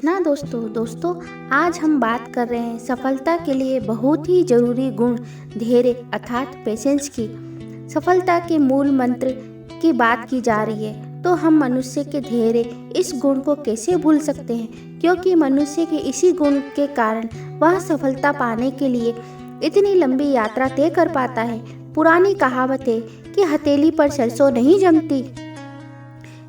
कृष्णा दोस्तों आज हम बात कर रहे हैं सफलता के लिए बहुत ही जरूरी गुण धैर्य अर्थात पेशेंस की। सफलता के मूल मंत्र की बात की जा रही है तो हम मनुष्य के धैर्य इस गुण को कैसे भूल सकते हैं, क्योंकि मनुष्य के इसी गुण के कारण वह सफलता पाने के लिए इतनी लंबी यात्रा तय कर पाता है। पुरानी कहावत है कि हथेली पर सरसों नहीं जमती।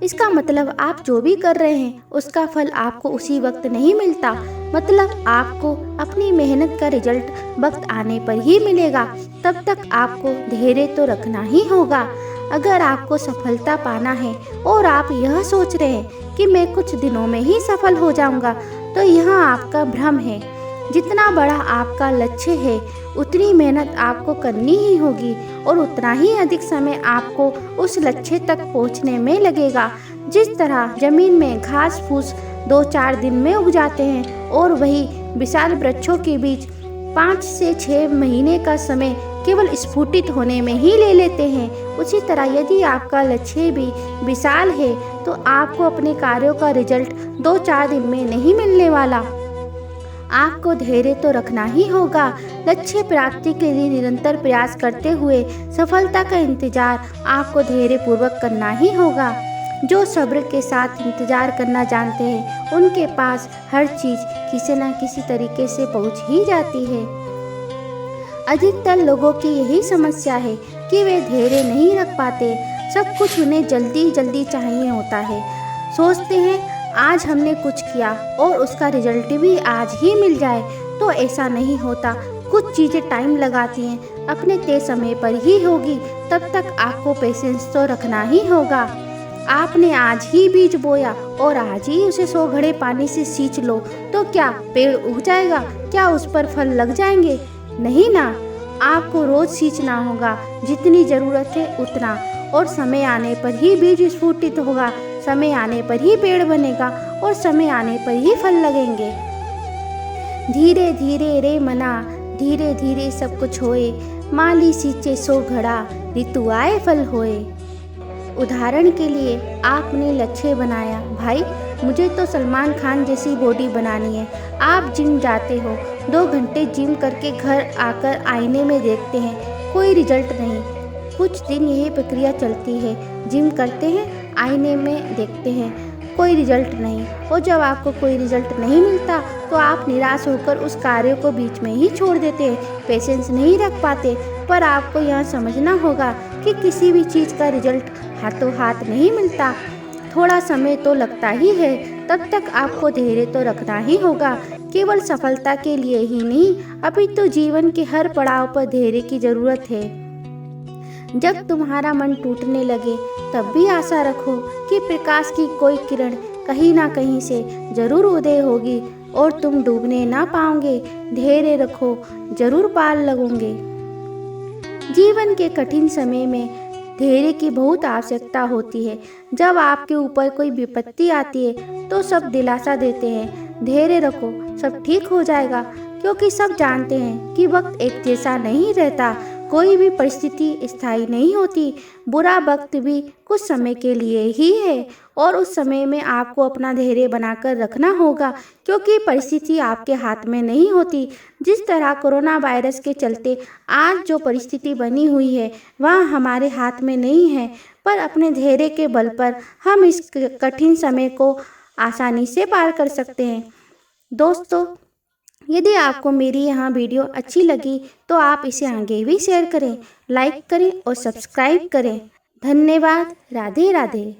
इसका मतलब आप जो भी कर रहे हैं उसका फल आपको उसी वक्त नहीं मिलता, मतलब आपको अपनी मेहनत का रिजल्ट वक्त आने पर ही मिलेगा। तब तक आपको धैर्य तो रखना ही होगा। अगर आपको सफलता पाना है और आप यह सोच रहे हैं कि मैं कुछ दिनों में ही सफल हो जाऊंगा, तो यह आपका भ्रम है। जितना बड़ा आपका लक्ष्य है उतनी मेहनत आपको करनी ही होगी और उतना ही अधिक समय आपको उस लक्ष्य तक पहुंचने में लगेगा। जिस तरह जमीन में घास फूस 2-4 दिन में उग जाते हैं और वही विशाल वृक्षों के बीच 5 से 6 महीने का समय केवल स्फुटित होने में ही ले लेते हैं, उसी तरह यदि आपका लक्ष्य भी विशाल है तो आपको अपने कार्यों का रिजल्ट 2-4 दिन में नहीं मिलने वाला। आपको धैर्य तो रखना ही होगा। लक्ष्य प्राप्ति के लिए निरंतर प्रयास करते हुए सफलता का इंतजार आपको धैर्य पूर्वक करना ही होगा। जो सब्र के साथ इंतजार करना जानते हैं उनके पास हर चीज किसी न किसी तरीके से पहुंच ही जाती है। अधिकतर लोगों की यही समस्या है कि वे धैर्य नहीं रख पाते। सब कुछ उन्हें जल्दी जल्दी चाहिए होता है। सोचते हैं आज हमने कुछ किया और उसका रिजल्ट भी आज ही मिल जाए, तो ऐसा नहीं होता। कुछ चीज़ें टाइम लगाती हैं, अपने तय समय पर ही होगी। तब तक आपको पेशेंस तो रखना ही होगा। आपने आज ही बीज बोया और आज ही उसे 100 घड़े पानी से सींच लो तो क्या पेड़ उग जाएगा? क्या उस पर फल लग जाएंगे? नहीं ना। आपको रोज सींचना होगा, जितनी ज़रूरत है उतना, और समय आने पर ही बीज स्फुटित होगा, समय आने पर ही पेड़ बनेगा और समय आने पर ही फल लगेंगे। धीरे धीरे रे मना, धीरे धीरे सब कुछ होए, माली सींचे 100 घड़ा, ऋतु आए फल होए। उदाहरण के लिए आपने लक्ष्य बनाया, भाई मुझे तो सलमान खान जैसी बॉडी बनानी है। आप जिम जाते हो, 2 घंटे जिम करके घर आकर आईने में देखते हैं, कोई रिजल्ट नहीं। कुछ दिन यही प्रक्रिया चलती है, जिम करते हैं, आईने में देखते हैं, कोई रिजल्ट नहीं। और जब आपको कोई रिजल्ट नहीं मिलता तो आप निराश होकर उस कार्य को बीच में ही छोड़ देते हैं, पेशेंस नहीं रख पाते। पर आपको यह समझना होगा कि किसी भी चीज़ का रिजल्ट हाथों हाथ नहीं मिलता, थोड़ा समय तो लगता ही है। तब तक आपको धैर्य तो रखना ही होगा, केवल सफलता के लिए ही नहीं, अभी तो जीवन के हर पड़ाव पर धैर्य की ज़रूरत है। जब तुम्हारा मन टूटने लगे तब भी आशा रखो कि प्रकाश की कोई किरण कहीं ना कहीं से जरूर उदय होगी और तुम डूबने ना पाओगे। धैर्य रखो, जरूर पार लगोगे। जीवन के कठिन समय में धैर्य की बहुत आवश्यकता होती है। जब आपके ऊपर कोई विपत्ति आती है तो सब दिलासा देते हैं, धैर्य रखो, सब ठीक हो जाएगा, क्योंकि सब जानते हैं कि वक्त एक जैसा नहीं रहता, कोई भी परिस्थिति स्थायी नहीं होती। बुरा वक्त भी कुछ समय के लिए ही है और उस समय में आपको अपना धैर्य बनाकर रखना होगा, क्योंकि परिस्थिति आपके हाथ में नहीं होती। जिस तरह कोरोना वायरस के चलते आज जो परिस्थिति बनी हुई है वह हमारे हाथ में नहीं है, पर अपने धैर्य के बल पर हम इस कठिन समय को आसानी से पार कर सकते हैं। दोस्तों, यदि आपको मेरी यह वीडियो अच्छी लगी तो आप इसे आगे भी शेयर करें, लाइक करें और सब्सक्राइब करें। धन्यवाद। राधे राधे।